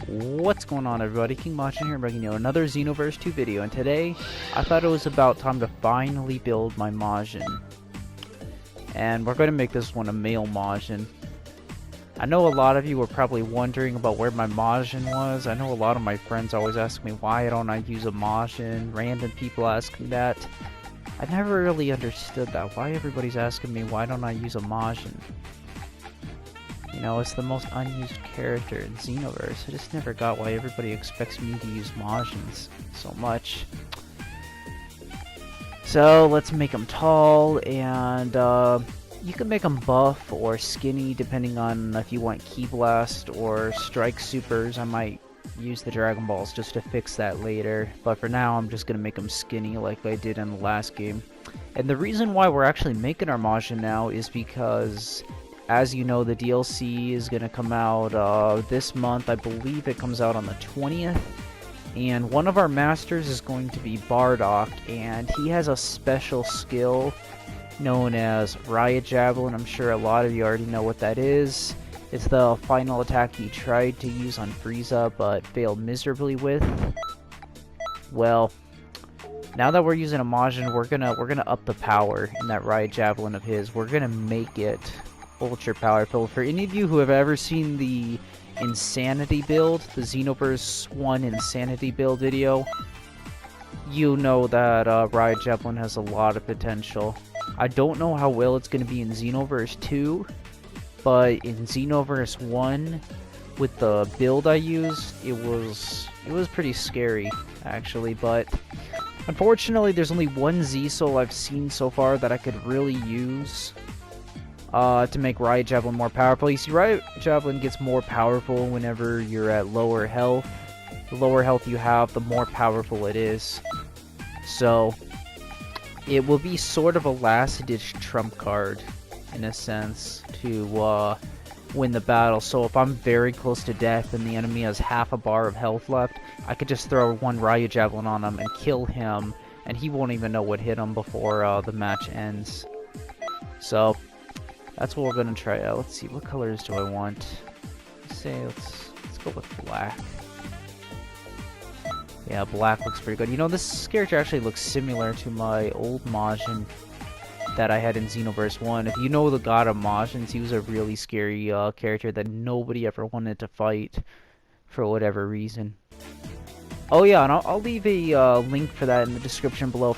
What's going on, everybody? King Majin here, bringing you another Xenoverse 2 video, and today I thought it was about time to finally build my Majin. And we're going to make this one a male Majin. I know a lot of you were probably wondering about where my Majin was. I know a lot of my friends always ask me, why don't I use a Majin? Random people ask me that. I never really understood that. Why everybody's asking me, why don't I use a Majin? You know, it's the most unused character in Xenoverse. I just never got why everybody expects me to use Majins so much. So, let's make them tall, and you can make them buff or skinny depending on if you want Ki Blast or Strike Supers. I might use the Dragon Balls just to fix that later, but for now I'm just going to make them skinny like I did in the last game. And the reason why we're actually making our Majin now is because, as you know, the DLC is going to come out this month. I believe it comes out on the 20th. And one of our masters is going to be Bardock, and he has a special skill known as Riot Javelin. I'm sure a lot of you already know what that is. It's the final attack he tried to use on Frieza, but failed miserably with. Well, now that we're using a Majin, we're gonna up the power in that Riot Javelin of his. We're gonna make it ultra powerful. For any of you who have ever seen the Insanity build, the Xenoverse 1 Insanity build video, you know that Riot Javelin has a lot of potential. I don't know how well it's going to be in Xenoverse 2, but in Xenoverse 1, with the build I used, it was pretty scary, actually. But unfortunately, there's only one Z-Soul I've seen so far that I could really use to make Riot Javelin more powerful. You see, Riot Javelin gets more powerful whenever you're at lower health. The lower health you have, the more powerful it is. So, it will be sort of a last-ditch trump card, in a sense, to win the battle. So if I'm very close to death and the enemy has half a bar of health left, I could just throw one Riot Javelin on him and kill him, and he won't even know what hit him before the match ends. So that's what we're gonna try out. Let's see, what colors do I want? Let's go with black. Yeah, black looks pretty good. You know, this character actually looks similar to my old Majin that I had in Xenoverse 1. If you know the god of Majins, he was a really scary character that nobody ever wanted to fight for whatever reason. Oh yeah, and I'll leave a link for that in the description below,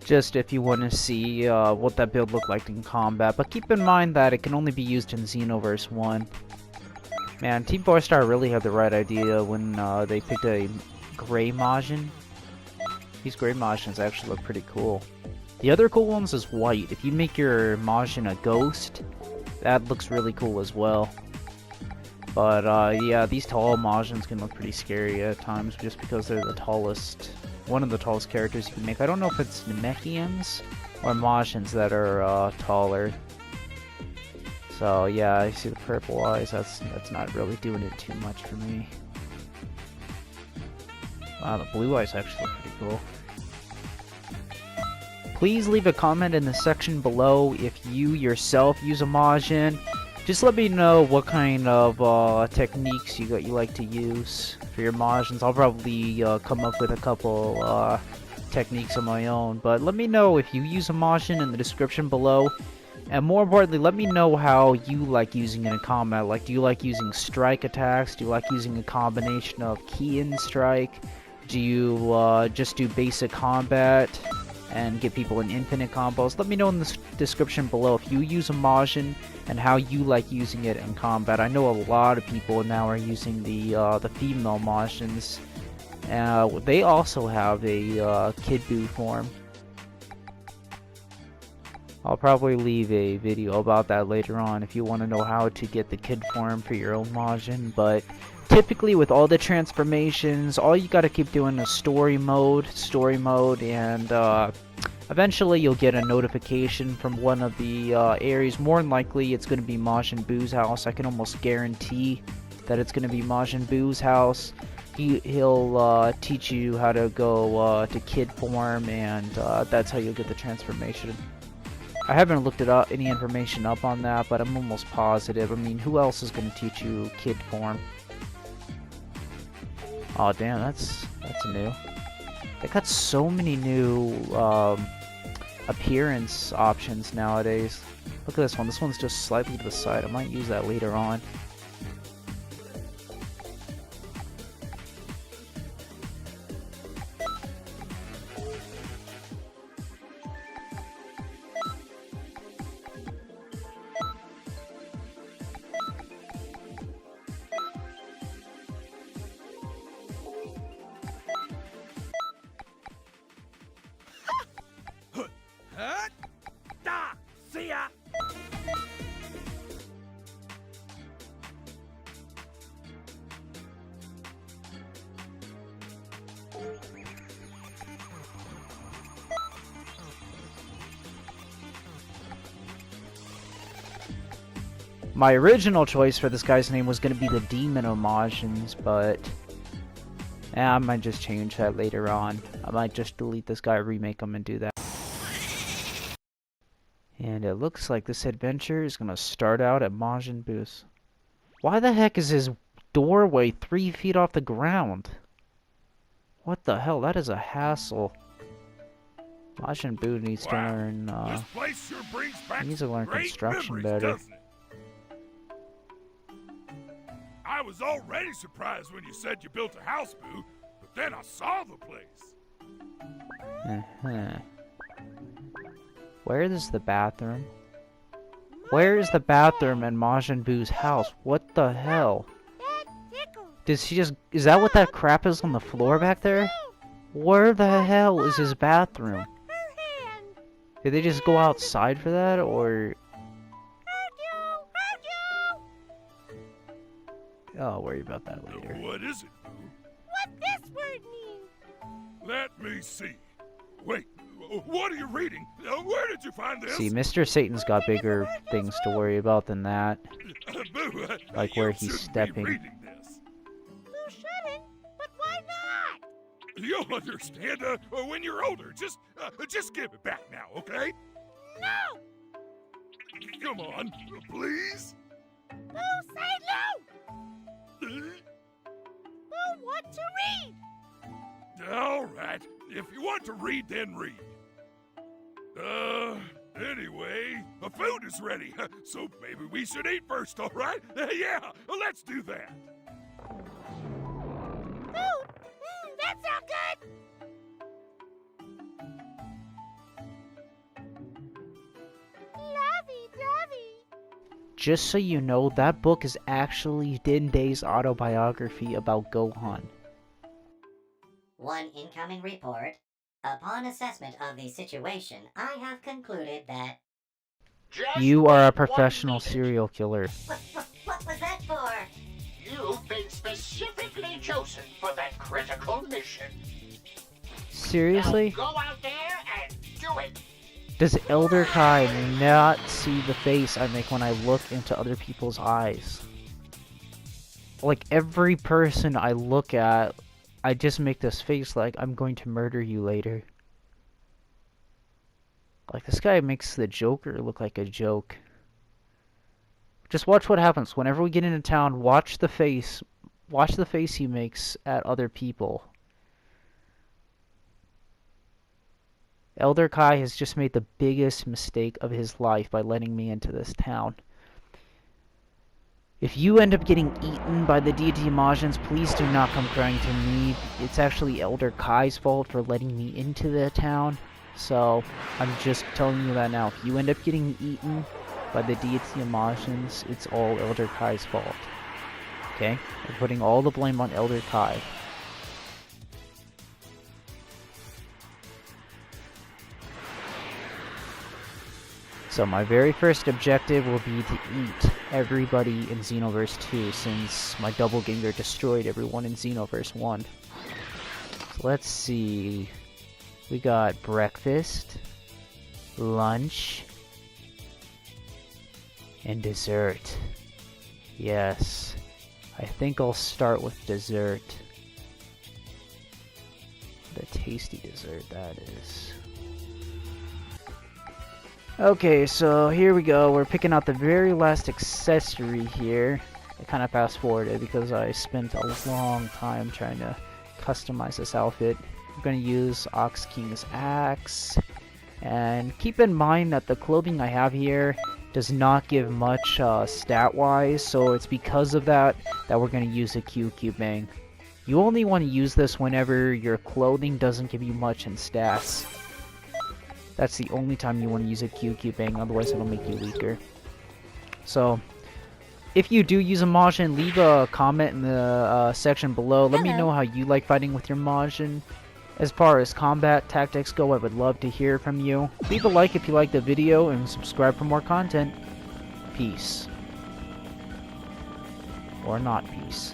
just if you want to see what that build looked like in combat. But keep in mind that it can only be used in Xenoverse 1. Man, Team 4 Star really had the right idea when they picked a Gray Majin. These Gray Majins actually look pretty cool. The other cool ones is white. If you make your Majin a ghost, that looks really cool as well. But yeah, these tall Majins can look pretty scary at times just because they're the tallest, one of the tallest characters you can make. I don't know if it's Namekians or Majins that are taller. So yeah, I see the purple eyes. That's not really doing it too much for me. Wow, the blue eyes actually look pretty cool. Please leave a comment in the section below if you yourself use a Majin. Just let me know what kind of techniques you like to use for your Majins. I'll probably come up with a couple techniques of my own. But let me know if you use a Majin in the description below. And more importantly, let me know how you like using it in combat. Like, do you like using strike attacks? Do you like using a combination of Ki and Strike? Do you just do basic combat and give people an infinite combos? Let me know in the description below if you use a Majin and how you like using it in combat. I know a lot of people now are using the female Majins. They also have a Kid Buu form. I'll probably leave a video about that later on if you want to know how to get the Kid form for your own Majin. But typically with all the transformations, all you gotta keep doing is story mode, and eventually you'll get a notification from one of the areas. More than likely it's gonna be Majin Buu's house. I can almost guarantee that it's gonna be Majin Buu's house. He'll teach you how to go to Kid form, and that's how you'll get the transformation. I haven't looked it up, any information up on that, but I'm almost positive. I mean, who else is going to teach you Kid form? Oh damn, that's new. They got so many new appearance options nowadays. Look at this one. This one's just slightly to the side. I might use that later on. See ya! My original choice for this guy's name was going to be the Demon of Majins, but I might just change that later on. I might just delete this guy, remake him, and do that. And it looks like this adventure is going to start out at Majin Boo's. Why the heck is his doorway 3 feet off the ground? What the hell? That is a hassle. Majin Buu needs to learn, this place sure brings back he needs to learn great construction memories, better. doesn't it? I was already surprised when you said you built a house, Boo, but then I saw the place. Where is the bathroom? Where is the bathroom in Majin Buu's house? What the hell? Does he just... Is that what that crap is on the floor back there? Where the hell is his bathroom? Did they just go outside for that, or... I'll worry about that later. What is it, Boo? What this word mean? Let me see. Wait, what are you reading? Where did you find this? See, Mr. Satan's got bigger things to worry about than that. Boo, Like where he's stepping. Be reading this. Who shouldn't? But why not? You'll understand when you're older. Just give it back now, okay? No! Come on, please. Who say no? Who want to read? All right. If you want to read, then read. Anyway, the food is ready, so maybe we should eat first, all right? Yeah, let's do that. Food? That sounds good! Lovey-dovey. Just so you know, that book is actually Denday's autobiography about Gohan. One incoming report. Upon assessment of the situation, I have concluded that... You are a professional serial killer. What was that for? You've been specifically chosen for that critical mission. Seriously? Now go out there and do it. Does Elder Kai not see the face I make when I look into other people's eyes? Like, every person I look at, I just make this face like, I'm going to murder you later. Like, this guy makes the Joker look like a joke. Just watch what happens. Whenever we get into town, watch the face he makes at other people. Elder Kai has just made the biggest mistake of his life by letting me into this town. If you end up getting eaten by the Deity Majins, please do not come crying to me. It's actually Elder Kai's fault for letting me into the town. So, I'm just telling you that now. If you end up getting eaten by the Deity Majins, it's all Elder Kai's fault. Okay? We're putting all the blame on Elder Kai. So my very first objective will be to eat everybody in Xenoverse 2, since my doppelganger destroyed everyone in Xenoverse 1. So let's see. We got breakfast, lunch, and dessert. Yes, I think I'll start with dessert. What a tasty dessert that is. Okay, so here we go. We're picking out the very last accessory here. I kind of fast forwarded because I spent a long time trying to customize this outfit. We're going to use Ox King's Axe. And keep in mind that the clothing I have here does not give much stat-wise, so it's because of that we're going to use a QQ Bang. You only want to use this whenever your clothing doesn't give you much in stats. That's the only time you want to use a QQ Bang, otherwise it'll make you weaker. So, if you do use a Majin, leave a comment in the section below. Let me know how you like fighting with your Majin. As far as combat tactics go, I would love to hear from you. Leave a like if you liked the video, and subscribe for more content. Peace. Or not peace.